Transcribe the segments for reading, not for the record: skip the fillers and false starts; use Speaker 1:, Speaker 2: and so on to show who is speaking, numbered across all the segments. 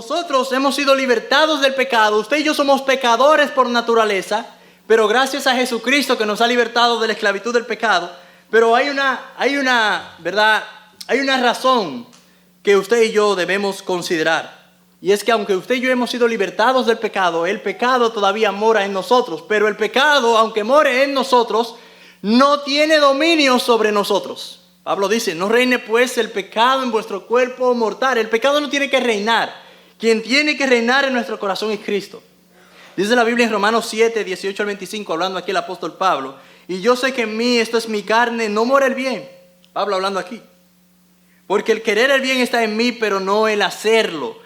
Speaker 1: nosotros hemos sido libertados del pecado. Usted y yo somos pecadores por naturaleza, pero gracias a Jesucristo que nos ha libertado de la esclavitud del pecado. Pero hay una razón que usted y yo debemos considerar. Y es que aunque usted y yo hemos sido libertados del pecado, el pecado todavía mora en nosotros. Pero el pecado, aunque more en nosotros, no tiene dominio sobre nosotros. Pablo dice, no reine pues el pecado en vuestro cuerpo mortal. El pecado no tiene que reinar. Quien tiene que reinar en nuestro corazón es Cristo. Dice la Biblia en Romanos 7, 18 al 25, hablando aquí el apóstol Pablo. Y yo sé que en mí, esto es mi carne, no mora el bien. Pablo hablando aquí. Porque el querer el bien está en mí, pero no el hacerlo.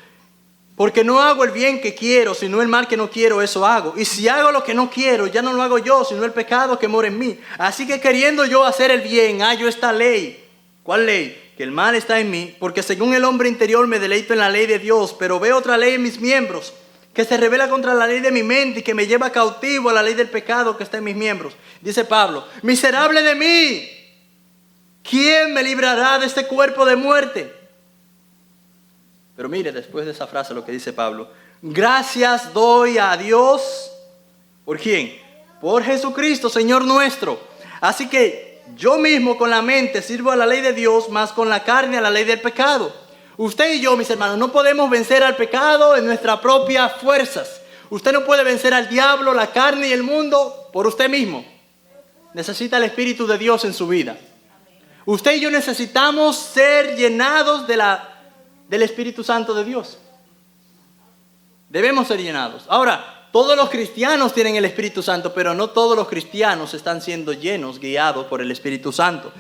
Speaker 1: Porque no hago el bien que quiero, sino el mal que no quiero, eso hago. Y si hago lo que no quiero, ya no lo hago yo, sino el pecado que mora en mí. Así que queriendo yo hacer el bien, hallo esta ley. ¿Cuál ley? Que el mal está en mí, porque según el hombre interior me deleito en la ley de Dios, pero veo otra ley en mis miembros, que se revela contra la ley de mi mente y que me lleva cautivo a la ley del pecado que está en mis miembros. Dice Pablo, miserable de mí, ¿quién me librará de este cuerpo de muerte? Pero mire, después de esa frase lo que dice Pablo, gracias doy a Dios, ¿por quién? Por Jesucristo, Señor nuestro. Así que yo mismo con la mente sirvo a la ley de Dios, más con la carne a la ley del pecado. Usted y yo, mis hermanos, no podemos vencer al pecado en nuestras propias fuerzas. Usted no puede vencer al diablo, la carne y el mundo por usted mismo. Necesita el Espíritu de Dios en su vida. Usted y yo necesitamos ser llenados del Espíritu Santo de Dios. Debemos ser llenados. Ahora, todos los cristianos tienen el Espíritu Santo, pero no todos los cristianos están siendo llenos, guiados por el Espíritu Santo.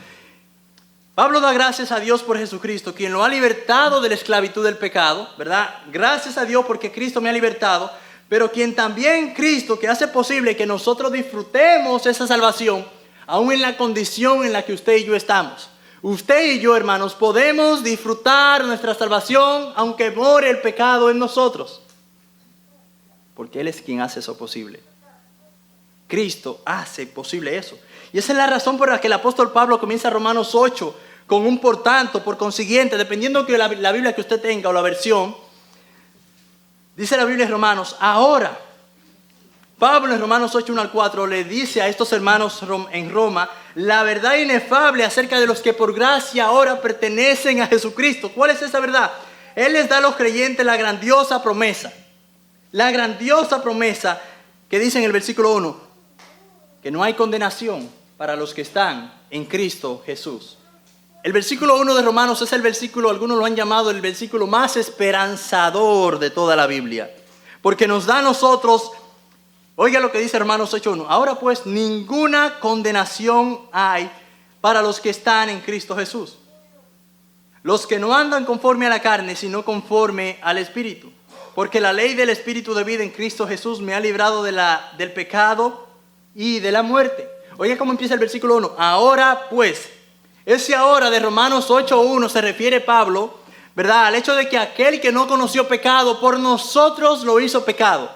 Speaker 1: Pablo da gracias a Dios por Jesucristo, quien lo ha libertado de la esclavitud del pecado, ¿verdad? Gracias a Dios porque Cristo me ha libertado, pero quien también Cristo, que hace posible que nosotros disfrutemos esa salvación, aún en la condición en la que usted y yo estamos. Usted y yo, hermanos, podemos disfrutar nuestra salvación aunque more el pecado en nosotros. Porque Él es quien hace eso posible. Cristo hace posible eso. Y esa es la razón por la que el apóstol Pablo comienza Romanos 8 con un por tanto, por consiguiente, dependiendo de la Biblia que usted tenga o la versión. Dice la Biblia en Romanos, ahora, Pablo en Romanos 8, 1 al 4 le dice a estos hermanos en Roma la verdad inefable acerca de los que por gracia ahora pertenecen a Jesucristo. ¿Cuál es esa verdad? Él les da a los creyentes la grandiosa promesa que dice en el versículo 1, que no hay condenación para los que están en Cristo Jesús. El versículo 1 de Romanos es el versículo, algunos lo han llamado el versículo más esperanzador de toda la Biblia, porque nos da a nosotros. Oiga lo que dice Romanos 8:1. Ahora pues ninguna condenación hay para los que están en Cristo Jesús. Los que no andan conforme a la carne, sino conforme al Espíritu. Porque la ley del Espíritu de vida en Cristo Jesús me ha librado del pecado y de la muerte. Oiga cómo empieza el versículo 1. Ahora pues, ese ahora de Romanos 8:1 se refiere Pablo, ¿verdad? Al hecho de que aquel que no conoció pecado, por nosotros lo hizo pecado,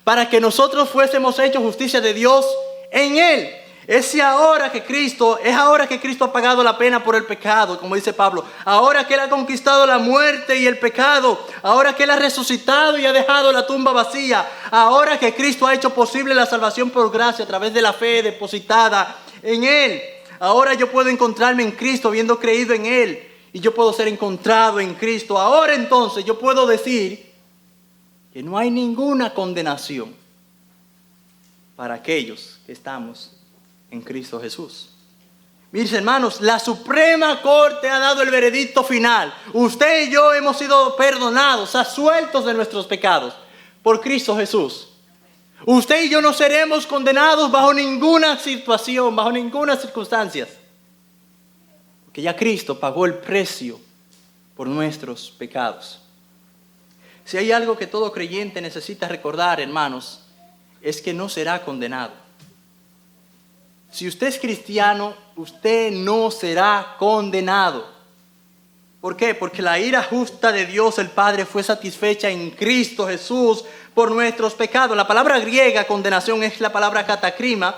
Speaker 1: para que nosotros fuésemos hechos justicia de Dios en Él. Es ahora que Cristo ha pagado la pena por el pecado, como dice Pablo. Ahora que Él ha conquistado la muerte y el pecado. Ahora que Él ha resucitado y ha dejado la tumba vacía. Ahora que Cristo ha hecho posible la salvación por gracia a través de la fe depositada en Él. Ahora yo puedo encontrarme en Cristo habiendo creído en Él. Y yo puedo ser encontrado en Cristo. Ahora entonces yo puedo decir que no hay ninguna condenación para aquellos que estamos en Cristo Jesús. Mis hermanos, la Suprema Corte ha dado el veredicto final. Usted y yo hemos sido perdonados, absueltos de nuestros pecados por Cristo Jesús. Usted y yo no seremos condenados bajo ninguna situación, bajo ninguna circunstancia, porque ya Cristo pagó el precio por nuestros pecados. Si hay algo que todo creyente necesita recordar, hermanos, es que no será condenado. Si usted es cristiano, usted no será condenado. ¿Por qué? Porque la ira justa de Dios el Padre fue satisfecha en Cristo Jesús por nuestros pecados. La palabra griega condenación es la palabra katakrima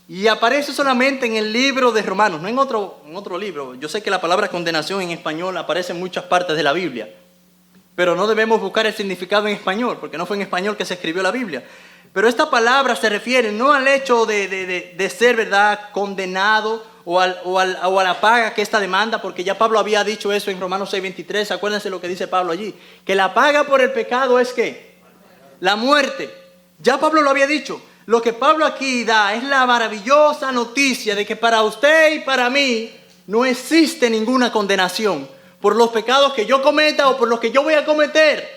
Speaker 1: y aparece solamente en el libro de Romanos, no en otro libro. Yo sé que la palabra condenación en español aparece en muchas partes de la Biblia, pero no debemos buscar el significado en español, porque no fue en español que se escribió la Biblia. Pero esta palabra se refiere no al hecho de ser, ¿verdad?, condenado o a la paga que esta demanda, porque ya Pablo había dicho eso en Romanos 6:23. Acuérdense lo que dice Pablo allí, que la paga por el pecado es ¿qué? La muerte. Ya Pablo lo había dicho. Lo que Pablo aquí da es la maravillosa noticia de que para usted y para mí no existe ninguna condenación por los pecados que yo cometa o por los que yo voy a cometer.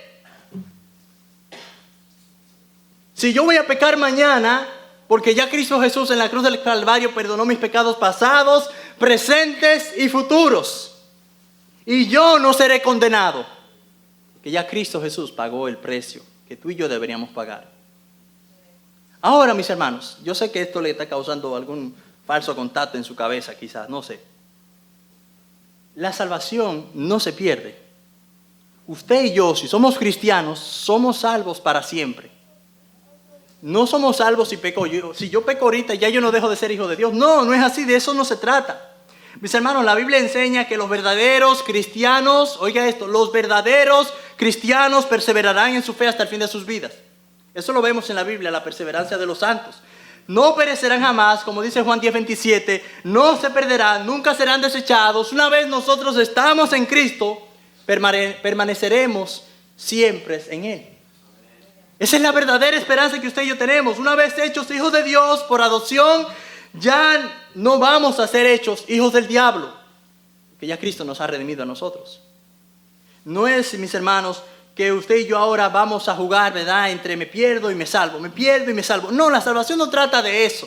Speaker 1: Si yo voy a pecar mañana, porque ya Cristo Jesús en la cruz del Calvario perdonó mis pecados pasados, presentes y futuros, y yo no seré condenado, porque ya Cristo Jesús pagó el precio que tú y yo deberíamos pagar. Ahora, mis hermanos, yo sé que esto le está causando algún falso contacto en su cabeza, quizás, no sé. La salvación no se pierde. Usted y yo, si somos cristianos, somos salvos para siempre. No somos salvos si peco. Si yo peco ahorita, ya yo no dejo de ser hijo de Dios. No, no es así, de eso no se trata. Mis hermanos, la Biblia enseña que los verdaderos cristianos, oiga esto, los verdaderos cristianos perseverarán en su fe hasta el fin de sus vidas. Eso lo vemos en la Biblia, la perseverancia de los santos. No perecerán jamás, como dice Juan 10:27, no se perderán, nunca serán desechados. Una vez nosotros estamos en Cristo, permaneceremos siempre en Él. Esa es la verdadera esperanza que usted y yo tenemos. Una vez hechos hijos de Dios por adopción, ya no vamos a ser hechos hijos del diablo, porque ya Cristo nos ha redimido a nosotros. No es, mis hermanos, que usted y yo ahora vamos a jugar, ¿verdad?, entre me pierdo y me salvo, me pierdo y me salvo. No, la salvación no trata de eso.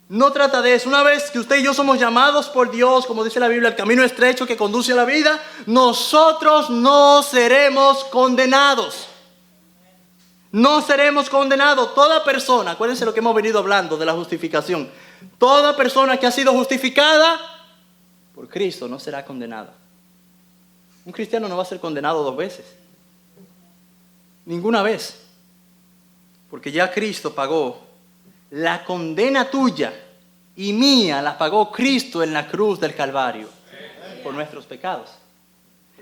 Speaker 1: No trata de eso. Una vez que usted y yo somos llamados por Dios, como dice la Biblia, el camino estrecho que conduce a la vida, nosotros no seremos condenados. No seremos condenados. Toda persona, acuérdense lo que hemos venido hablando de la justificación, toda persona que ha sido justificada por Cristo no será condenada. Un cristiano no va a ser condenado 2 veces. Ninguna vez. Porque ya Cristo pagó la condena tuya y mía, la pagó Cristo en la cruz del Calvario por nuestros pecados.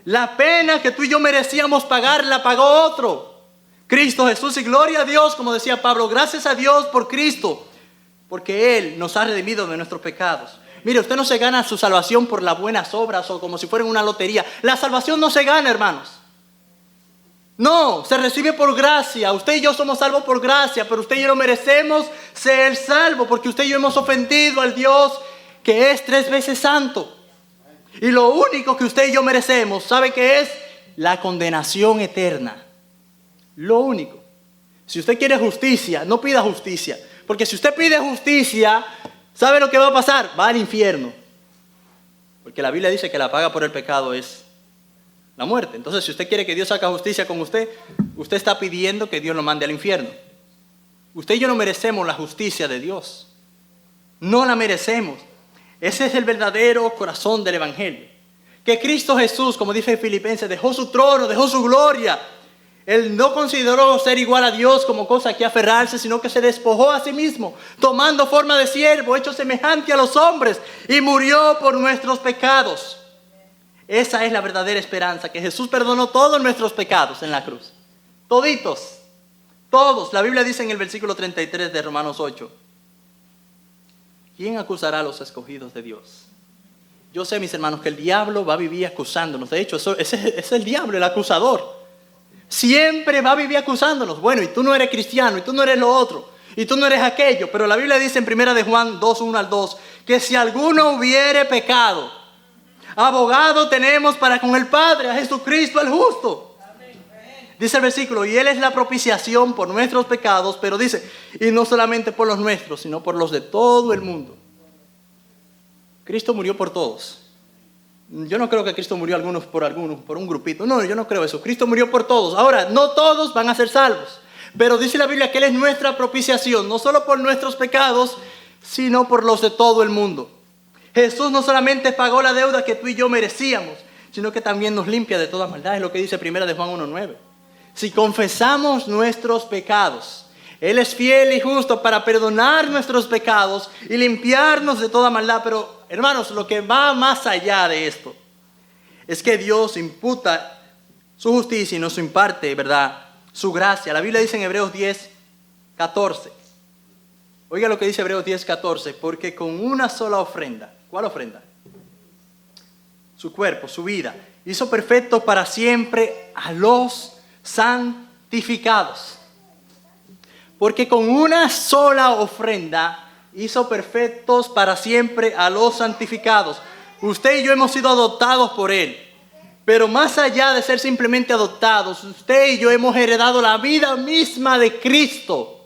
Speaker 1: La pena que tú y yo merecíamos pagar la pagó otro, Cristo Jesús, y gloria a Dios, como decía Pablo, gracias a Dios por Cristo, porque Él nos ha redimido de nuestros pecados. Mire, usted no se gana su salvación por las buenas obras o como si fuera una lotería. La salvación no se gana, hermanos. No, se recibe por gracia. Usted y yo somos salvos por gracia, pero usted y yo no merecemos ser salvos porque usted y yo hemos ofendido al Dios que es 3 veces santo. Y lo único que usted y yo merecemos, ¿sabe qué es? La condenación eterna. Lo único. Si usted quiere justicia, no pida justicia. Porque si usted pide justicia, ¿sabe lo que va a pasar? Va al infierno. Porque la Biblia dice que la paga por el pecado es la muerte. Entonces, si usted quiere que Dios haga justicia con usted, usted está pidiendo que Dios lo mande al infierno. Usted y yo no merecemos la justicia de Dios. No la merecemos. Ese es el verdadero corazón del Evangelio. Que Cristo Jesús, como dice Filipenses, dejó su trono, dejó su gloria. Él no consideró ser igual a Dios como cosa que aferrarse, sino que se despojó a sí mismo, tomando forma de siervo, hecho semejante a los hombres, y murió por nuestros pecados. Esa es la verdadera esperanza, que Jesús perdonó todos nuestros pecados en la cruz. Toditos, todos. La Biblia dice en el versículo 33 de Romanos 8, ¿quién acusará a los escogidos de Dios? Yo sé, mis hermanos, que el diablo va a vivir acusándonos. De hecho, ese es el diablo, el acusador. Siempre va a vivir acusándonos. Bueno, y tú no eres cristiano, y tú no eres lo otro, y tú no eres aquello. Pero la Biblia dice en 1 de Juan 2, 1 al 2, que si alguno hubiere pecado, abogado tenemos para con el Padre, a Jesucristo el justo. Dice el versículo, y Él es la propiciación por nuestros pecados, pero dice, y no solamente por los nuestros, sino por los de todo el mundo. Cristo murió por todos. Yo no creo que Cristo murió por un grupito. No, yo no creo eso. Cristo murió por todos. Ahora, no todos van a ser salvos. Pero dice la Biblia que Él es nuestra propiciación, no solo por nuestros pecados, sino por los de todo el mundo. Jesús no solamente pagó la deuda que tú y yo merecíamos, sino que también nos limpia de toda maldad. Es lo que dice 1 de Juan 1:9. Si confesamos nuestros pecados, Él es fiel y justo para perdonar nuestros pecados y limpiarnos de toda maldad. Pero, hermanos, lo que va más allá de esto es que Dios imputa su justicia y nos imparte, ¿verdad?, su gracia. La Biblia dice en Hebreos 10:14. Oiga lo que dice Hebreos 10:14. Porque con una sola ofrenda, ¿cuál ofrenda? Su cuerpo, su vida, hizo perfecto para siempre a los santificados. Porque con una sola ofrenda hizo perfectos para siempre a los santificados. Usted y yo hemos sido adoptados por Él. Pero más allá de ser simplemente adoptados, usted y yo hemos heredado la vida misma de Cristo.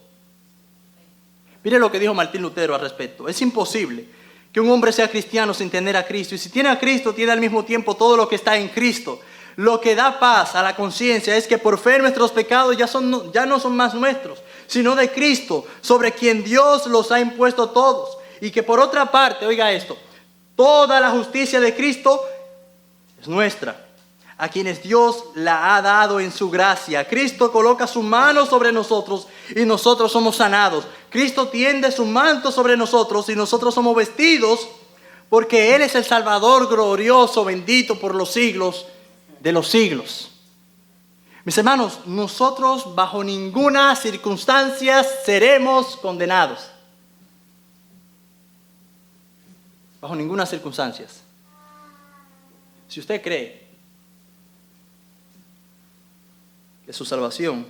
Speaker 1: Mire lo que dijo Martín Lutero al respecto. Es imposible que un hombre sea cristiano sin tener a Cristo. Y si tiene a Cristo, tiene al mismo tiempo todo lo que está en Cristo. Lo que da paz a la conciencia es que por fe nuestros pecados ya no son más nuestros, sino de Cristo, sobre quien Dios los ha impuesto todos. Y que por otra parte, oiga esto, toda la justicia de Cristo es nuestra, a quienes Dios la ha dado en su gracia. Cristo coloca su mano sobre nosotros y nosotros somos sanados. Cristo tiende su manto sobre nosotros y nosotros somos vestidos, porque Él es el Salvador glorioso, bendito por los siglos de los siglos. Mis hermanos, nosotros bajo ninguna circunstancia seremos condenados. Bajo ninguna circunstancia. Si usted cree que su salvación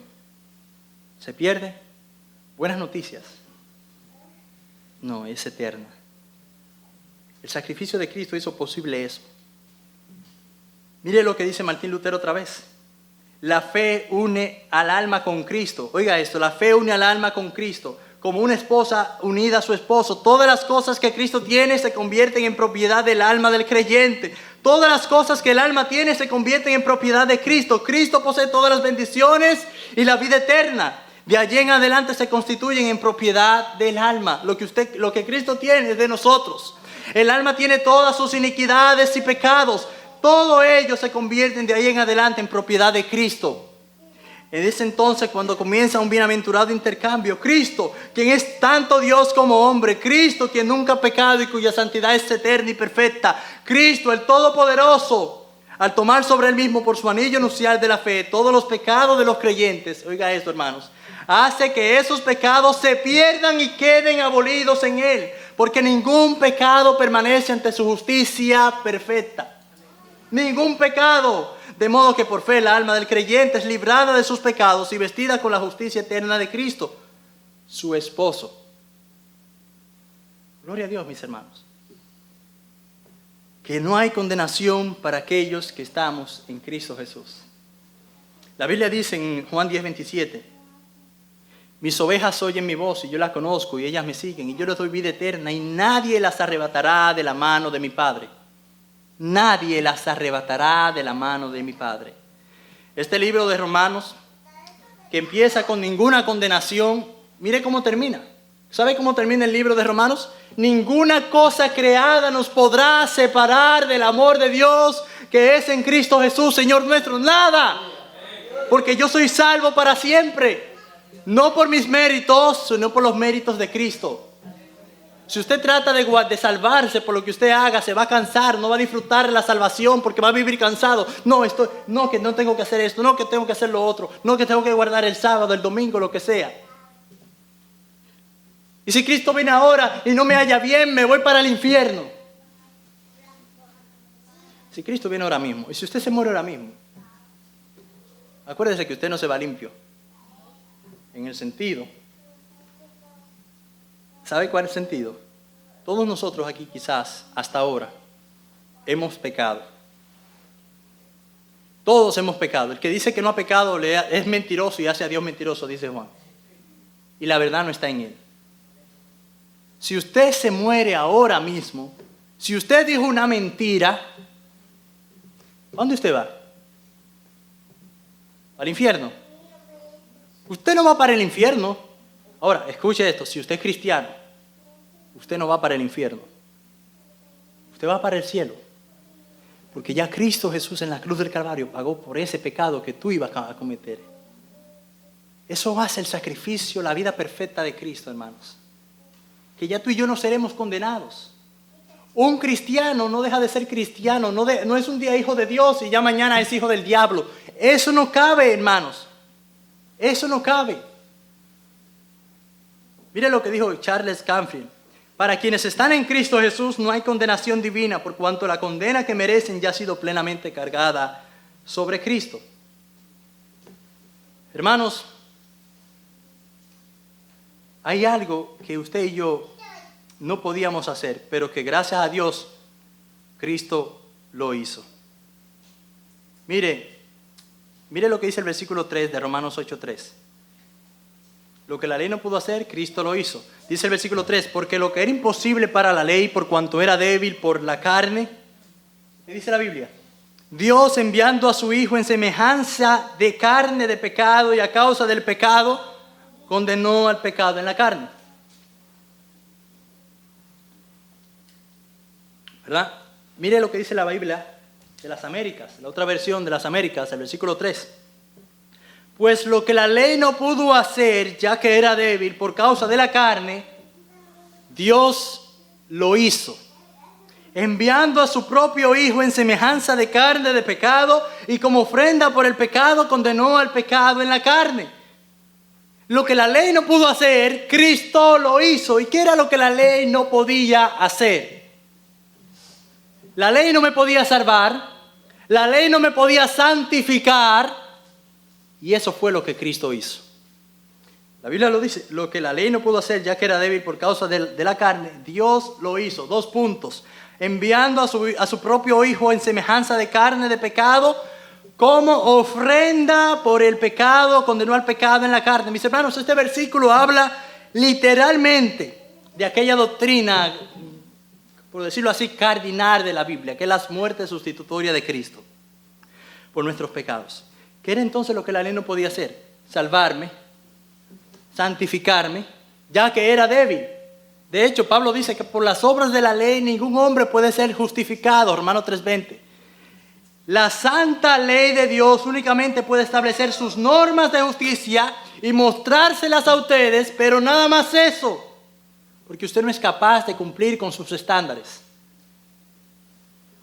Speaker 1: se pierde, buenas noticias. No, es eterna. El sacrificio de Cristo hizo posible eso. Mire lo que dice Martín Lutero otra vez. La fe une al alma con Cristo. Oiga esto, la fe une al alma con Cristo. Como una esposa unida a su esposo. Todas las cosas que Cristo tiene se convierten en propiedad del alma del creyente. Todas las cosas que el alma tiene se convierten en propiedad de Cristo. Cristo posee todas las bendiciones y la vida eterna. De allí en adelante se constituyen en propiedad del alma. Lo que Cristo tiene es de nosotros. El alma tiene todas sus iniquidades y pecados. Todo ello se convierten de ahí en adelante en propiedad de Cristo. En ese entonces, cuando comienza un bienaventurado intercambio, Cristo, quien es tanto Dios como hombre, Cristo, quien nunca ha pecado y cuya santidad es eterna y perfecta, Cristo, el Todopoderoso, al tomar sobre él mismo por su anillo nupcial de la fe todos los pecados de los creyentes, oiga esto, hermanos, hace que esos pecados se pierdan y queden abolidos en él, porque ningún pecado permanece ante su justicia perfecta. Ningún pecado. De modo que por fe el alma del creyente es librada de sus pecados y vestida con la justicia eterna de Cristo, su esposo. Gloria a Dios, mis hermanos. Que no hay condenación para aquellos que estamos en Cristo Jesús. La Biblia dice en Juan 10:27, mis ovejas oyen mi voz y yo la conozco y ellas me siguen y yo les doy vida eterna y nadie las arrebatará de la mano de mi Padre. Nadie las arrebatará de la mano de mi Padre. Este libro de Romanos, que empieza con ninguna condenación, mire cómo termina. ¿Sabe cómo termina el libro de Romanos? Ninguna cosa creada nos podrá separar del amor de Dios que es en Cristo Jesús, Señor nuestro. Nada. Porque yo soy salvo para siempre. No por mis méritos, sino por los méritos de Cristo. Si usted trata de salvarse por lo que usted haga, se va a cansar, no va a disfrutar la salvación porque va a vivir cansado. No, que no tengo que hacer esto, no, que tengo que hacer lo otro, no, que tengo que guardar el sábado, el domingo, lo que sea. Y si Cristo viene ahora y no me halla bien, me voy para el infierno. Si Cristo viene ahora mismo, y si usted se muere ahora mismo, acuérdese que usted no se va limpio. En el sentido, ¿sabe cuál es el sentido? Todos nosotros aquí quizás hasta ahora hemos pecado. Todos hemos pecado. El que dice que no ha pecado es mentiroso y hace a Dios mentiroso, dice Juan. Y la verdad no está en él. Si usted se muere ahora mismo, si usted dijo una mentira, ¿dónde usted va? ¿Al infierno? Usted no va para el infierno. Ahora, escuche esto, si usted es cristiano, usted no va para el infierno. Usted va para el cielo. Porque ya Cristo Jesús en la cruz del Calvario pagó por ese pecado que tú ibas a cometer. Eso hace el sacrificio, la vida perfecta de Cristo, hermanos. Que ya tú y yo no seremos condenados. Un cristiano no deja de ser cristiano, no es un día hijo de Dios y ya mañana es hijo del diablo. Eso no cabe, hermanos. Eso no cabe. Mire lo que dijo Charles Canfield. Para quienes están en Cristo Jesús no hay condenación divina, por cuanto la condena que merecen ya ha sido plenamente cargada sobre Cristo. Hermanos, hay algo que usted y yo no podíamos hacer, pero que gracias a Dios Cristo lo hizo. Mire lo que dice el versículo 3 de Romanos 8:3. Lo que la ley no pudo hacer, Cristo lo hizo. Dice el versículo 3, porque lo que era imposible para la ley, por cuanto era débil por la carne, ¿qué dice la Biblia? Dios, enviando a su Hijo en semejanza de carne de pecado y a causa del pecado, condenó al pecado en la carne. ¿Verdad? Mire lo que dice la Biblia de las Américas, la otra versión de las Américas, el versículo 3. Pues lo que la ley no pudo hacer, ya que era débil por causa de la carne, Dios lo hizo, enviando a su propio Hijo en semejanza de carne de pecado, y como ofrenda por el pecado condenó al pecado en la carne. Lo que la ley no pudo hacer, Cristo lo hizo. ¿Y qué era lo que la ley no podía hacer? La ley no me podía salvar, la ley no me podía santificar, y eso fue lo que Cristo hizo. La Biblia lo dice, lo que la ley no pudo hacer ya que era débil por causa de la carne, Dios lo hizo. 2 puntos. Enviando a su propio Hijo en semejanza de carne de pecado, como ofrenda por el pecado, condenó al pecado en la carne. Mis hermanos, este versículo habla literalmente de aquella doctrina, por decirlo así, cardinal de la Biblia, que es la muerte sustitutoria de Cristo por nuestros pecados. ¿Qué era entonces lo que la ley no podía hacer? Salvarme, santificarme, ya que era débil. De hecho, Pablo dice que por las obras de la ley ningún hombre puede ser justificado, Romanos 3:20. La santa ley de Dios únicamente puede establecer sus normas de justicia y mostrárselas a ustedes, pero nada más eso, porque usted no es capaz de cumplir con sus estándares.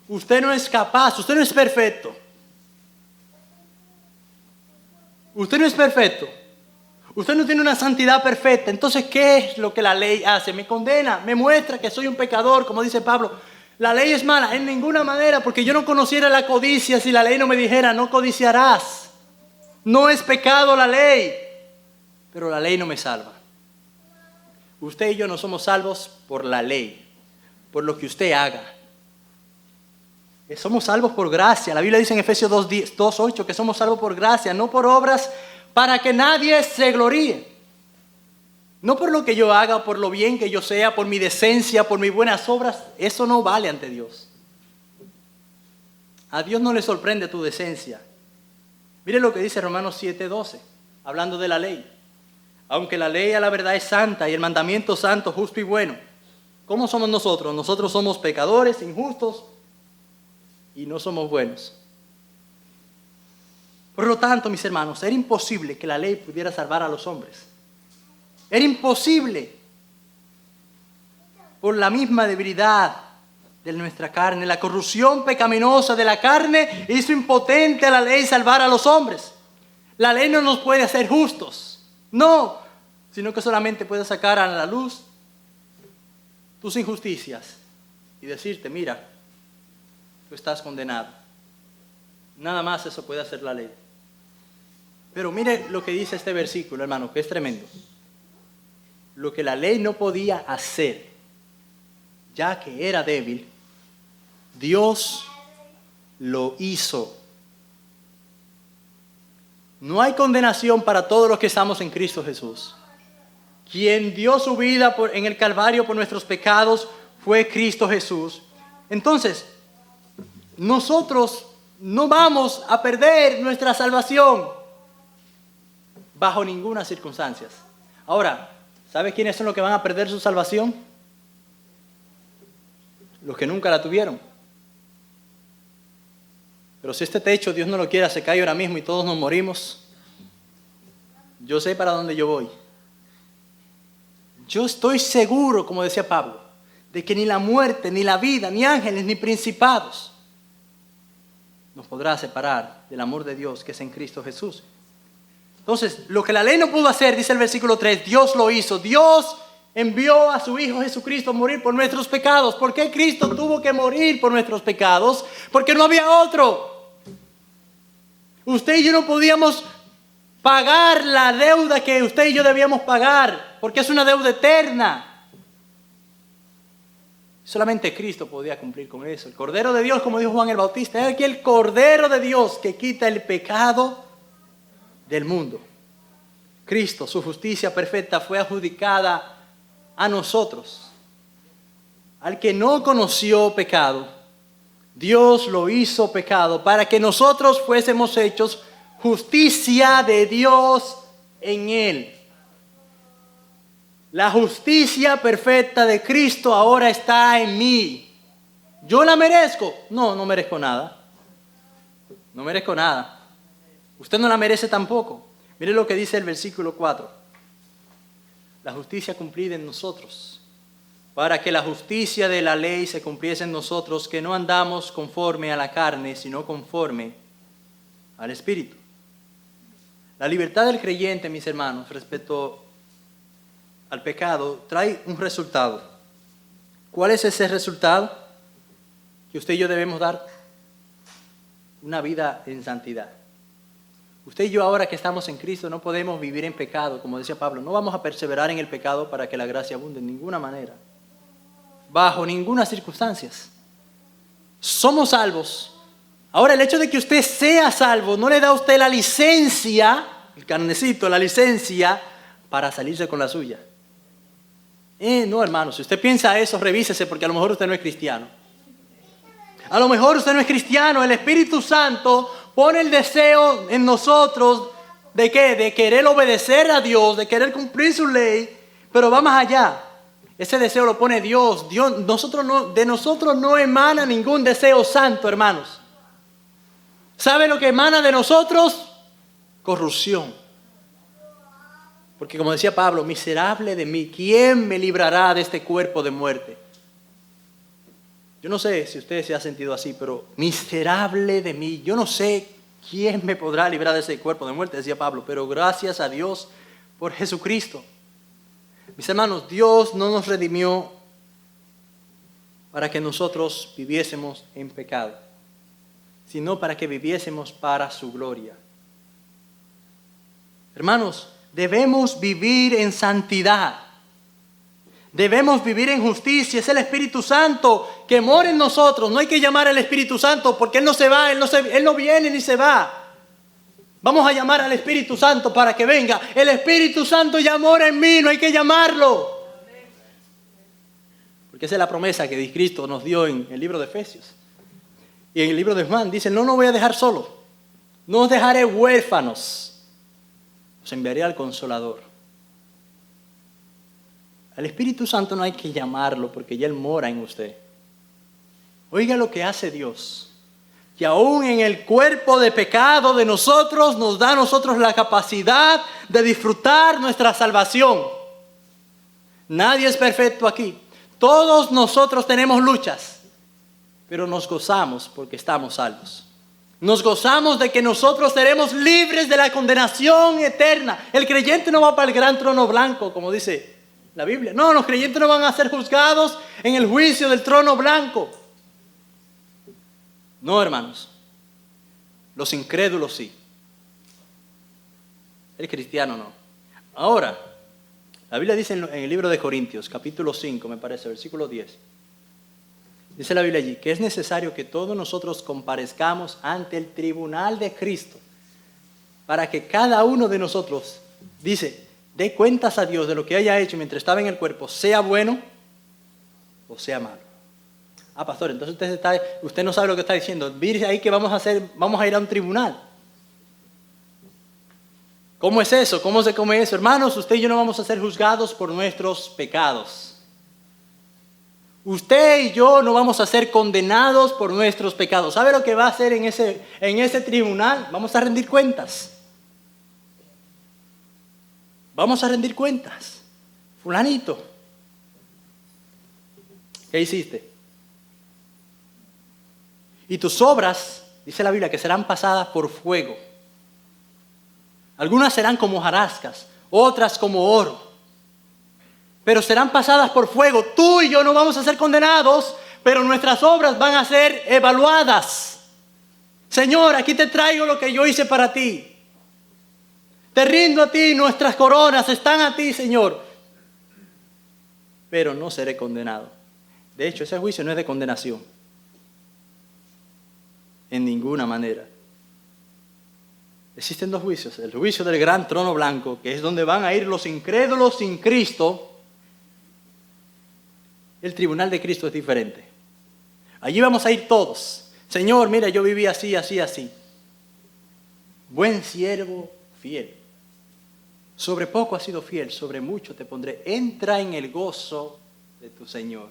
Speaker 1: Usted no es capaz, usted no es perfecto. Usted no es perfecto. Usted no tiene una santidad perfecta. Entonces, ¿qué es lo que la ley hace? Me condena, me muestra que soy un pecador, como dice Pablo. La ley es mala en ninguna manera, porque yo no conociera la codicia si la ley no me dijera, no codiciarás. No es pecado la ley, pero la ley no me salva. Usted y yo no somos salvos por la ley, por lo que usted haga. Somos salvos por gracia. La Biblia dice en Efesios 2:8 que somos salvos por gracia, no por obras, para que nadie se gloríe. No por lo que yo haga, por lo bien que yo sea, por mi decencia, por mis buenas obras. Eso no vale ante Dios. A Dios no le sorprende tu decencia. Mire lo que dice Romanos 7:12, hablando de la ley. Aunque la ley a la verdad es santa y el mandamiento santo, justo y bueno. ¿Cómo somos nosotros? Nosotros somos pecadores, injustos, y no somos buenos. Por lo tanto, mis hermanos, era imposible que la ley pudiera salvar a los hombres. Era imposible. Por la misma debilidad de nuestra carne, la corrupción pecaminosa de la carne hizo impotente a la ley salvar a los hombres. La ley no nos puede hacer justos. No, sino que solamente puede sacar a la luz tus injusticias y decirte, mira, tú estás condenado. Nada más eso puede hacer la ley. Pero mire lo que dice este versículo, hermano, que es tremendo. Lo que la ley no podía hacer, ya que era débil, Dios lo hizo. No hay condenación para todos los que estamos en Cristo Jesús. Quien dio su vida en el Calvario por nuestros pecados fue Cristo Jesús. Entonces, nosotros no vamos a perder nuestra salvación bajo ninguna circunstancia. Ahora, ¿sabe quiénes son los que van a perder su salvación? Los que nunca la tuvieron. Pero si este techo, Dios no lo quiera, se cae ahora mismo y todos nos morimos, yo sé para dónde yo voy. Yo estoy seguro, como decía Pablo, de que ni la muerte, ni la vida, ni ángeles, ni principados nos podrá separar del amor de Dios que es en Cristo Jesús. Entonces, lo que la ley no pudo hacer, dice el versículo 3, Dios lo hizo. Dios envió a su Hijo Jesucristo a morir por nuestros pecados. ¿Por qué Cristo tuvo que morir por nuestros pecados? Porque no había otro. Usted y yo no podíamos pagar la deuda que usted y yo debíamos pagar, porque es una deuda eterna. Solamente Cristo podía cumplir con eso. El Cordero de Dios, como dijo Juan el Bautista, es aquí el Cordero de Dios que quita el pecado del mundo. Cristo, su justicia perfecta, fue adjudicada a nosotros. Al que no conoció pecado, Dios lo hizo pecado para que nosotros fuésemos hechos justicia de Dios en él. La justicia perfecta de Cristo ahora está en mí. ¿Yo la merezco? No, no merezco nada. No merezco nada. Usted no la merece tampoco. Mire lo que dice el versículo 4. La justicia cumplida en nosotros, para que la justicia de la ley se cumpliese en nosotros, que no andamos conforme a la carne, sino conforme al Espíritu. La libertad del creyente, mis hermanos, respecto al pecado, trae un resultado. ¿Cuál es ese resultado que usted y yo debemos dar? Una vida en santidad. Usted y yo, ahora que estamos en Cristo, no podemos vivir en pecado, como decía Pablo. No vamos a perseverar en el pecado para que la gracia abunde en ninguna manera, bajo ninguna circunstancia. Somos salvos. Ahora, el hecho de que usted sea salvo no le da a usted la licencia, el carnecito, la licencia para salirse con la suya. No, hermano, si usted piensa eso, revísese, porque a lo mejor usted no es cristiano. A lo mejor usted no es cristiano. El Espíritu Santo pone el deseo en nosotros ¿de qué? De querer obedecer a Dios, de querer cumplir su ley, pero va más allá. Ese deseo lo pone Dios. De nosotros no emana ningún deseo santo, hermanos. ¿Sabe lo que emana de nosotros? Corrupción. Porque como decía Pablo, miserable de mí, ¿quién me librará de este cuerpo de muerte? Yo no sé si usted se ha sentido así, pero miserable de mí, yo no sé quién me podrá librar de ese cuerpo de muerte, decía Pablo, pero gracias a Dios por Jesucristo. Mis hermanos, Dios no nos redimió para que nosotros viviésemos en pecado, sino para que viviésemos para su gloria. Hermanos, debemos vivir en santidad. Debemos vivir en justicia. Es el Espíritu Santo que mora en nosotros. No hay que llamar al Espíritu Santo porque Él no se va, Él no viene ni se va. Vamos a llamar al Espíritu Santo para que venga. El Espíritu Santo ya mora en mí, no hay que llamarlo. Porque esa es la promesa que Cristo nos dio en el libro de Efesios. Y en el libro de Juan dice, no nos voy a dejar solos. No os dejaré huérfanos. Os enviaré al Consolador. Al Espíritu Santo no hay que llamarlo porque ya Él mora en usted. Oiga lo que hace Dios. Que aún en el cuerpo de pecado de nosotros nos da a nosotros la capacidad de disfrutar nuestra salvación. Nadie es perfecto aquí. Todos nosotros tenemos luchas, pero nos gozamos porque estamos salvos. Nos gozamos de que nosotros seremos libres de la condenación eterna. El creyente no va para el gran trono blanco, como dice la Biblia. No, los creyentes no van a ser juzgados en el juicio del trono blanco. No, hermanos. Los incrédulos sí. El cristiano no. Ahora, la Biblia dice en el libro de Corintios, capítulo 5, me parece, versículo 10. Dice la Biblia allí que es necesario que todos nosotros comparezcamos ante el tribunal de Cristo para que cada uno de nosotros, dice, dé cuentas a Dios de lo que haya hecho mientras estaba en el cuerpo, sea bueno o sea malo. Ah, pastor, entonces usted no sabe lo que está diciendo. Dice ahí que vamos a ir a un tribunal. ¿Cómo es eso? ¿Cómo se come eso? Hermanos, usted y yo no vamos a ser juzgados por nuestros pecados. Usted y yo no vamos a ser condenados por nuestros pecados. ¿Sabe lo que va a hacer en ese tribunal? Vamos a rendir cuentas. Vamos a rendir cuentas. Fulanito, ¿Qué hiciste? Y tus obras, dice la Biblia, que serán pasadas por fuego. Algunas serán como hojarascas, otras como oro. Pero serán pasadas por fuego. Tú y yo no vamos a ser condenados, pero nuestras obras van a ser evaluadas. Señor, aquí te traigo lo que yo hice para ti. Te rindo a ti, nuestras coronas están a ti, Señor. Pero no seré condenado. De hecho, ese juicio no es de condenación. En ninguna manera. Existen dos juicios. El juicio del gran trono blanco, que es donde van a ir los incrédulos sin Cristo. El tribunal de Cristo es diferente. Allí vamos a ir todos. Señor, mira, yo viví así, así, así. Buen siervo, fiel. Sobre poco has sido fiel, sobre mucho te pondré. Entra en el gozo de tu Señor.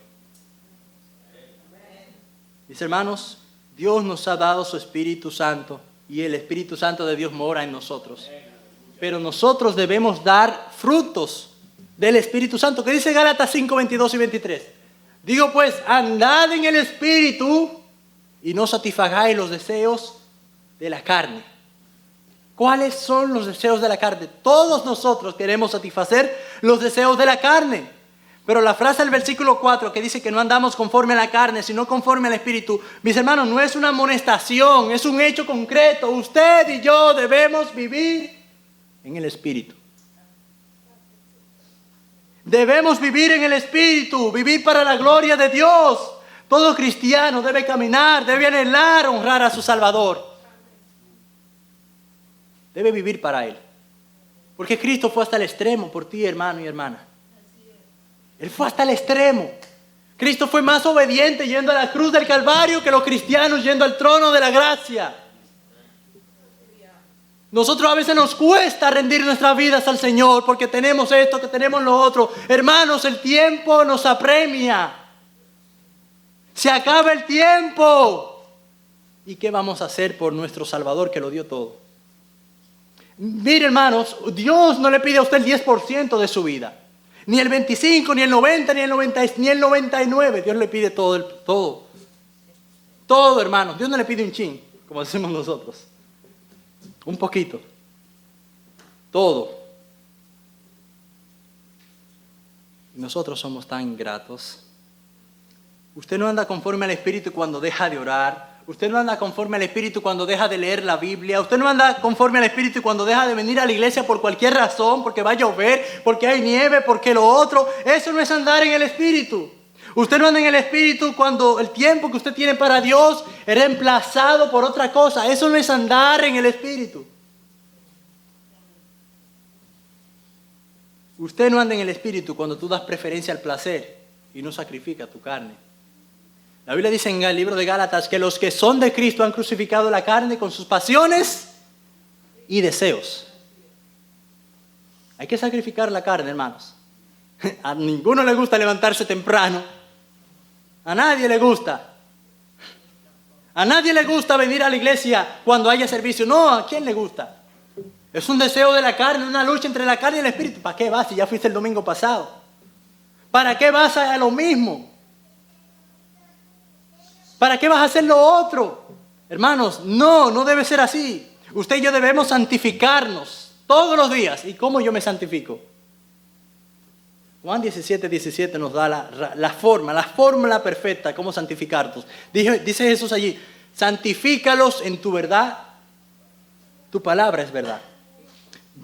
Speaker 1: Mis hermanos, Dios nos ha dado su Espíritu Santo y el Espíritu Santo de Dios mora en nosotros. Pero nosotros debemos dar frutos del Espíritu Santo. ¿Qué dice Gálatas 5, 22 y 23? Digo pues, andad en el Espíritu y no satisfagáis los deseos de la carne. ¿Cuáles son los deseos de la carne? Todos nosotros queremos satisfacer los deseos de la carne. Pero la frase del versículo 4 que dice que no andamos conforme a la carne, sino conforme al Espíritu, mis hermanos, no es una amonestación, es un hecho concreto. Usted y yo debemos vivir en el Espíritu. Debemos vivir en el Espíritu, vivir para la gloria de Dios. Todo cristiano debe caminar, debe anhelar honrar a su Salvador. Debe vivir para Él. Porque Cristo fue hasta el extremo por ti, hermano y hermana. Él fue hasta el extremo. Cristo fue más obediente yendo a la cruz del Calvario que los cristianos yendo al trono de la gracia. Nosotros a veces nos cuesta rendir nuestras vidas al Señor porque tenemos esto, que tenemos lo otro. Hermanos, el tiempo nos apremia. Se acaba el tiempo. ¿Y qué vamos a hacer por nuestro Salvador que lo dio todo? Mire, hermanos, Dios no le pide a usted el 10% de su vida. Ni el 25, ni el 90, ni el 90, ni el 99. Dios le pide todo, todo. Todo, hermanos. Dios no le pide un chin, como decimos nosotros. Un poquito. Todo. Nosotros somos tan ingratos. Usted no anda conforme al Espíritu cuando deja de orar. Usted no anda conforme al Espíritu cuando deja de leer la Biblia. Usted no anda conforme al Espíritu cuando deja de venir a la iglesia por cualquier razón, porque va a llover, porque hay nieve, porque lo otro. Eso no es andar en el Espíritu. Usted no anda en el Espíritu cuando el tiempo que usted tiene para Dios es reemplazado por otra cosa. Eso no es andar en el Espíritu. Usted no anda en el Espíritu cuando tú das preferencia al placer y no sacrificas tu carne. La Biblia dice en el libro de Gálatas que los que son de Cristo han crucificado la carne con sus pasiones y deseos. Hay que sacrificar la carne, hermanos. A ninguno le gusta levantarse temprano. A nadie le gusta. A nadie le gusta venir a la iglesia cuando haya servicio. No, ¿a quién le gusta? Es un deseo de la carne, una lucha entre la carne y el Espíritu. ¿Para qué vas si ya fuiste el domingo pasado? ¿Para qué vas a lo mismo? ¿Para qué vas a hacer lo otro? Hermanos, no debe ser así. Usted y yo debemos santificarnos todos los días. ¿Y cómo yo me santifico? Juan 17:17 nos da la fórmula perfecta, cómo santificarnos. Dice Jesús allí, santifícalos en tu verdad. Tu palabra es verdad.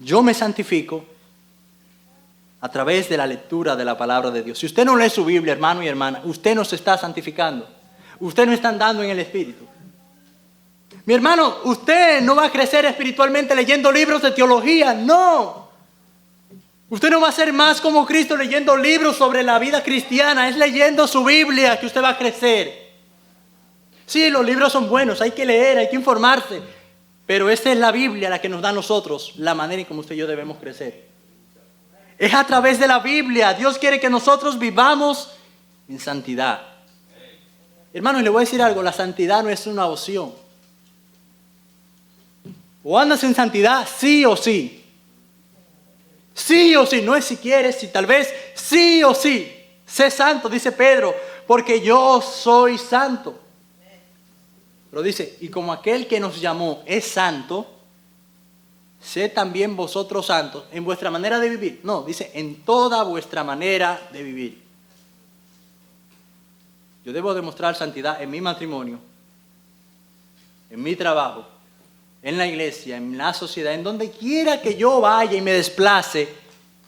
Speaker 1: Yo me santifico a través de la lectura de la palabra de Dios. Si usted no lee su Biblia, hermano y hermana, usted no se está santificando. Usted no está andando en el Espíritu. Mi hermano, usted no va a crecer espiritualmente leyendo libros de teología. No. Usted no va a ser más como Cristo leyendo libros sobre la vida cristiana. Es leyendo su Biblia que usted va a crecer. Sí, los libros son buenos. Hay que leer, hay que informarse. Pero esta es la Biblia la que nos da a nosotros la manera en cómo usted y yo debemos crecer. Es a través de la Biblia. Dios quiere que nosotros vivamos en santidad. Hermanos, le voy a decir algo, la santidad no es una opción. O andas en santidad, sí o sí. Sí o sí, no es si quieres, si tal vez, sí o sí. Sé santo, dice Pedro, porque yo soy santo. Pero dice, y como aquel que nos llamó es santo, sed también vosotros santos en vuestra manera de vivir. No, dice, en toda vuestra manera de vivir. Yo debo demostrar santidad en mi matrimonio, en mi trabajo, en la iglesia, en la sociedad, en donde quiera que yo vaya y me desplace,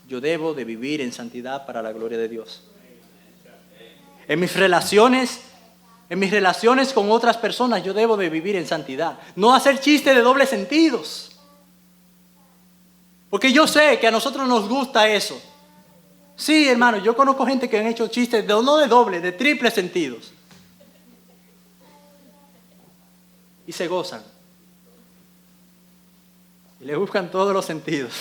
Speaker 1: yo debo de vivir en santidad para la gloria de Dios. En mis relaciones con otras personas, yo debo de vivir en santidad. No hacer chistes de dobles sentidos. Porque yo sé que a nosotros nos gusta eso. Sí, hermano, yo conozco gente que han hecho chistes no de doble, de triple sentidos. Y se gozan. Y le buscan todos los sentidos.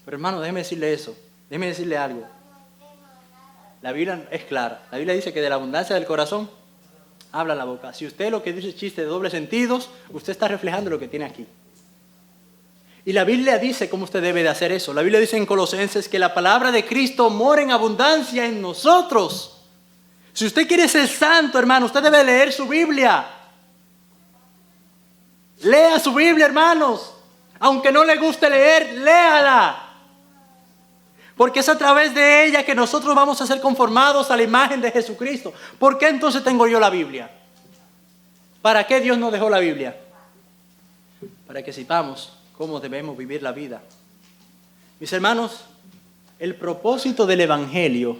Speaker 1: Pero hermano, déjeme decirle eso. Déjeme decirle algo. La Biblia es clara. La Biblia dice que de la abundancia del corazón habla la boca. Si usted lo que dice es chiste de dobles sentidos, usted está reflejando lo que tiene aquí. Y la Biblia dice cómo usted debe de hacer eso. La Biblia dice en Colosenses que la palabra de Cristo mora en abundancia en nosotros. Si usted quiere ser santo, hermano, usted debe leer su Biblia. Lea su Biblia, hermanos. Aunque no le guste leer, léala. Porque es a través de ella que nosotros vamos a ser conformados a la imagen de Jesucristo. ¿Por qué entonces tengo yo la Biblia? ¿Para qué Dios nos dejó la Biblia? Para que sepamos cómo debemos vivir la vida. Mis hermanos, el propósito del Evangelio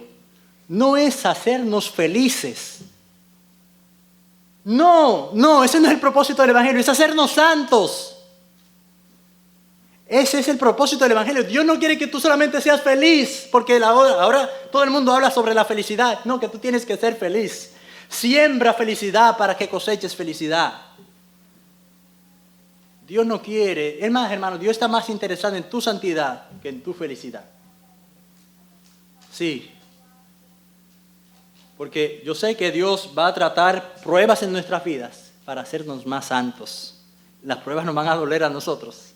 Speaker 1: no es hacernos felices. No, ese no es el propósito del Evangelio, es hacernos santos. Ese es el propósito del Evangelio. Dios no quiere que tú solamente seas feliz, porque ahora todo el mundo habla sobre la felicidad. No, que tú tienes que ser feliz. Siembra felicidad para que coseches felicidad. Dios no quiere, es más, hermano, Dios está más interesado en tu santidad que en tu felicidad. Sí. Porque yo sé que Dios va a tratar pruebas en nuestras vidas para hacernos más santos. Las pruebas nos van a doler a nosotros.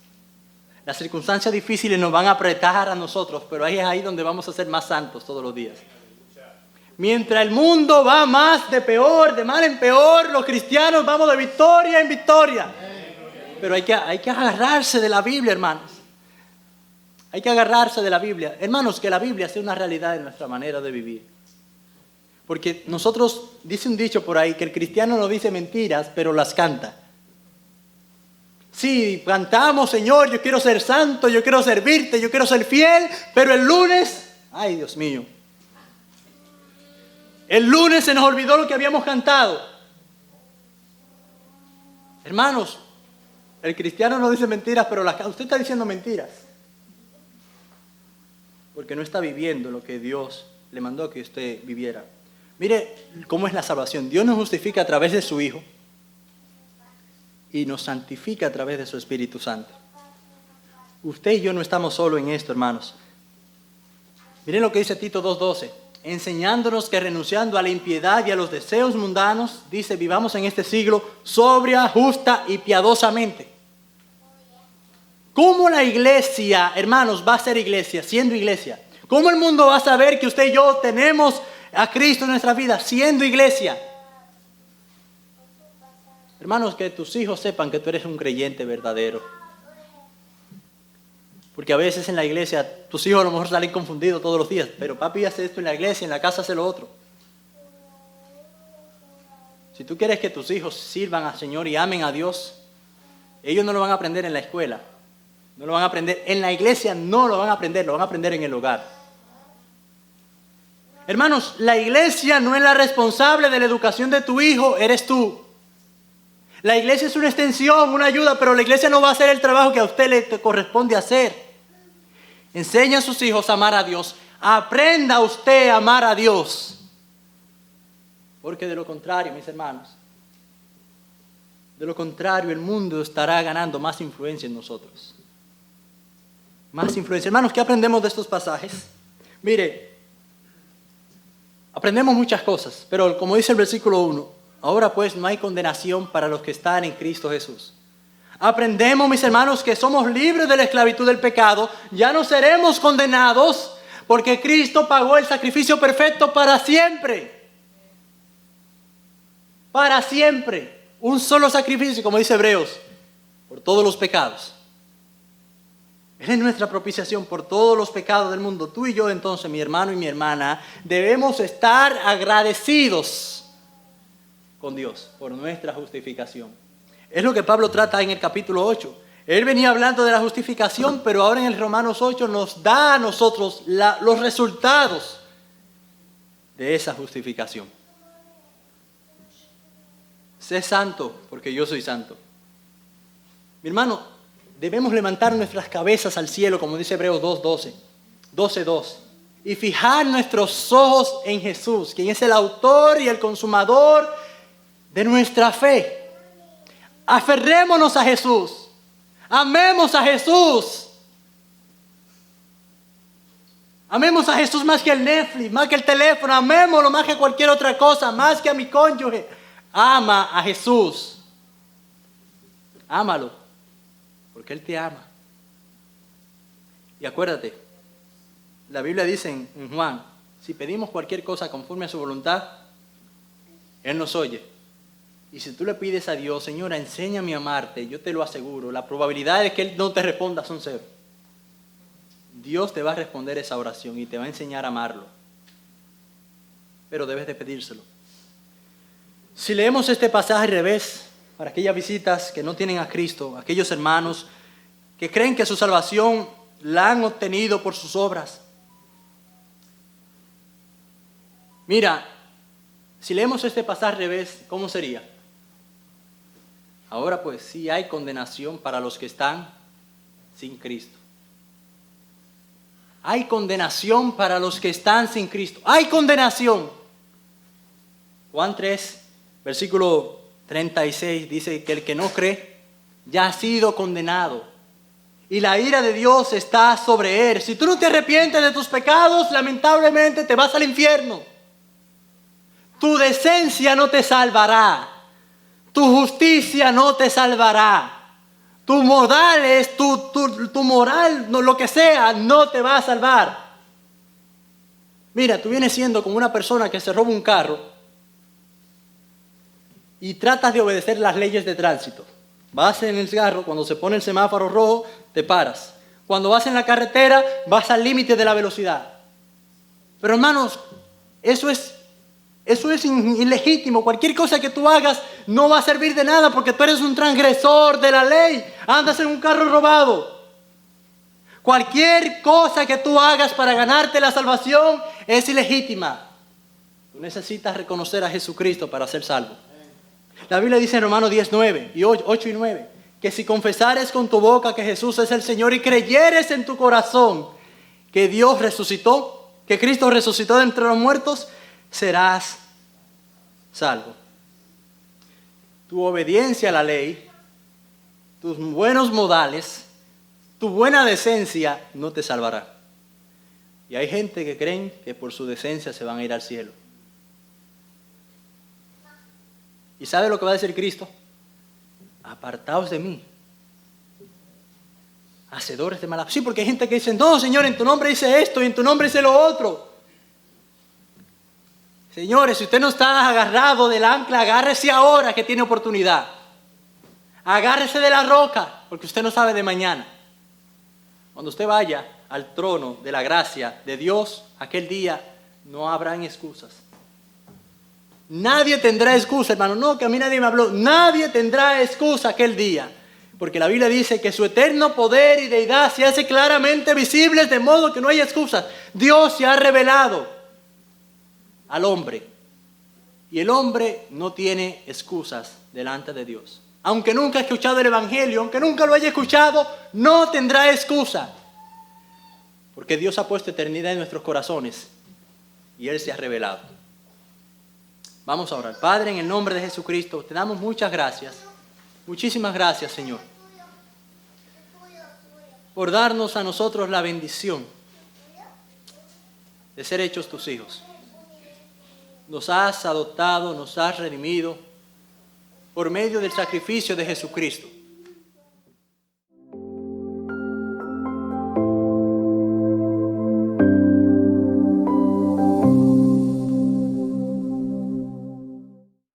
Speaker 1: Las circunstancias difíciles nos van a apretar a nosotros, pero ahí es ahí donde vamos a ser más santos todos los días. Mientras el mundo va más de peor, de mal en peor, los cristianos vamos de victoria en victoria. Pero hay que agarrarse de la Biblia, hermanos. Hay que agarrarse de la Biblia. Hermanos, que la Biblia sea una realidad en nuestra manera de vivir. Porque nosotros, dice un dicho por ahí, que el cristiano no dice mentiras, pero las canta. Sí, cantamos, Señor, yo quiero ser santo, yo quiero servirte, yo quiero ser fiel, pero el lunes, ay Dios mío, el lunes se nos olvidó lo que habíamos cantado. Hermanos, el cristiano no dice mentiras, pero usted está diciendo mentiras. Porque no está viviendo lo que Dios le mandó que usted viviera. Mire cómo es la salvación. Dios nos justifica a través de su Hijo y nos santifica a través de su Espíritu Santo. Usted y yo no estamos solos en esto, hermanos. Miren lo que dice Tito 2:12. Enseñándonos que renunciando a la impiedad y a los deseos mundanos, dice, vivamos en este siglo sobria, justa y piadosamente. ¿Cómo la iglesia, hermanos, va a ser iglesia, siendo iglesia? ¿Cómo el mundo va a saber que usted y yo tenemos a Cristo en nuestra vida, siendo iglesia? Hermanos, que tus hijos sepan que tú eres un creyente verdadero. Porque a veces en la iglesia, tus hijos a lo mejor salen confundidos todos los días. Pero papi hace esto en la iglesia, en la casa hace lo otro. Si tú quieres que tus hijos sirvan al Señor y amen a Dios, ellos no lo van a aprender en la escuela. No lo van a aprender en la iglesia, no lo van a aprender en el hogar. Hermanos, la iglesia no es la responsable de la educación de tu hijo, eres tú. La iglesia es una extensión, una ayuda, pero la iglesia no va a hacer el trabajo que a usted le corresponde hacer. Enseña a sus hijos a amar a Dios. Aprenda usted a amar a Dios. Porque de lo contrario, mis hermanos, de lo contrario, el mundo estará ganando más influencia en nosotros. Más influencia. Hermanos, ¿qué aprendemos de estos pasajes? Mire, aprendemos muchas cosas, pero como dice el versículo 1, ahora pues no hay condenación para los que están en Cristo Jesús. Aprendemos, mis hermanos, que somos libres de la esclavitud del pecado, ya no seremos condenados porque Cristo pagó el sacrificio perfecto para siempre. Para siempre. Un solo sacrificio, como dice Hebreos, por todos los pecados. Él es nuestra propiciación por todos los pecados del mundo. Tú y yo entonces, mi hermano y mi hermana, debemos estar agradecidos con Dios por nuestra justificación. Es lo que Pablo trata en el capítulo 8. Él venía hablando de la justificación, pero ahora en el Romanos 8 nos da a nosotros los resultados de esa justificación. Sé santo porque yo soy santo. Mi hermano, debemos levantar nuestras cabezas al cielo, como dice Hebreos 12:2, y fijar nuestros ojos en Jesús, quien es el autor y el consumador de nuestra fe. Aferrémonos a Jesús. Amemos a Jesús. Amemos a Jesús más que el Netflix, más que el teléfono. Amémoslo más que cualquier otra cosa, más que a mi cónyuge. Ama a Jesús. Ámalo, porque Él te ama. Y acuérdate, la Biblia dice en Juan, si pedimos cualquier cosa conforme a su voluntad, Él nos oye. Y si tú le pides a Dios, Señora, enséñame a amarte, yo te lo aseguro, la probabilidad de que Él no te responda son 0. Dios te va a responder esa oración y te va a enseñar a amarlo. Pero debes de pedírselo. Si leemos este pasaje al revés, para aquellas visitas que no tienen a Cristo, aquellos hermanos que creen que su salvación la han obtenido por sus obras. Mira, si leemos este pasaje al revés, ¿cómo sería? Ahora pues sí hay condenación para los que están sin Cristo. Hay condenación para los que están sin Cristo. Hay condenación. Juan 3, versículo 36 dice que el que no cree ya ha sido condenado. Y la ira de Dios está sobre él. Si tú no te arrepientes de tus pecados, lamentablemente te vas al infierno. Tu decencia no te salvará. Tu justicia no te salvará. Tus modales, tu moral, lo que sea, no te va a salvar. Mira, tú vienes siendo como una persona que se roba un carro y tratas de obedecer las leyes de tránsito. Vas en el carro, cuando se pone el semáforo rojo, te paras. Cuando vas en la carretera, vas al límite de la velocidad. Pero hermanos, eso es ilegítimo. Cualquier cosa que tú hagas no va a servir de nada porque tú eres un transgresor de la ley. Andas en un carro robado. Cualquier cosa que tú hagas para ganarte la salvación es ilegítima. Tú necesitas reconocer a Jesucristo para ser salvo. La Biblia dice en Romanos 10:9 y 8 y 9 que si confesares con tu boca que Jesús es el Señor y creyeres en tu corazón que Dios resucitó, que Cristo resucitó de entre los muertos, serás salvo. Tu obediencia a la ley, tus buenos modales, tu buena decencia no te salvará. Y hay gente que creen que por su decencia se van a ir al cielo. ¿Y sabe lo que va a decir Cristo? Apartaos de mí, hacedores de maldad. Sí, porque hay gente que dice, no, Señor, en tu nombre hice esto y en tu nombre hice lo otro. Señores, si usted no está agarrado del ancla, agárrese ahora que tiene oportunidad. Agárrese de la roca, porque usted no sabe de mañana. Cuando usted vaya al trono de la gracia de Dios, aquel día no habrán excusas. Nadie tendrá excusa, hermano. No, que a mí nadie me habló. Nadie tendrá excusa aquel día. Porque la Biblia dice que su eterno poder y deidad se hace claramente visibles de modo que no hay excusas. Dios se ha revelado al hombre. Y el hombre no tiene excusas delante de Dios. Aunque nunca ha escuchado el Evangelio, aunque nunca lo haya escuchado, no tendrá excusa. Porque Dios ha puesto eternidad en nuestros corazones y Él se ha revelado. Vamos a orar. Padre, en el nombre de Jesucristo, te damos muchas gracias. Muchísimas gracias, Señor, por darnos a nosotros la bendición de ser hechos tus hijos. Nos has adoptado, nos has redimido por medio del sacrificio de Jesucristo.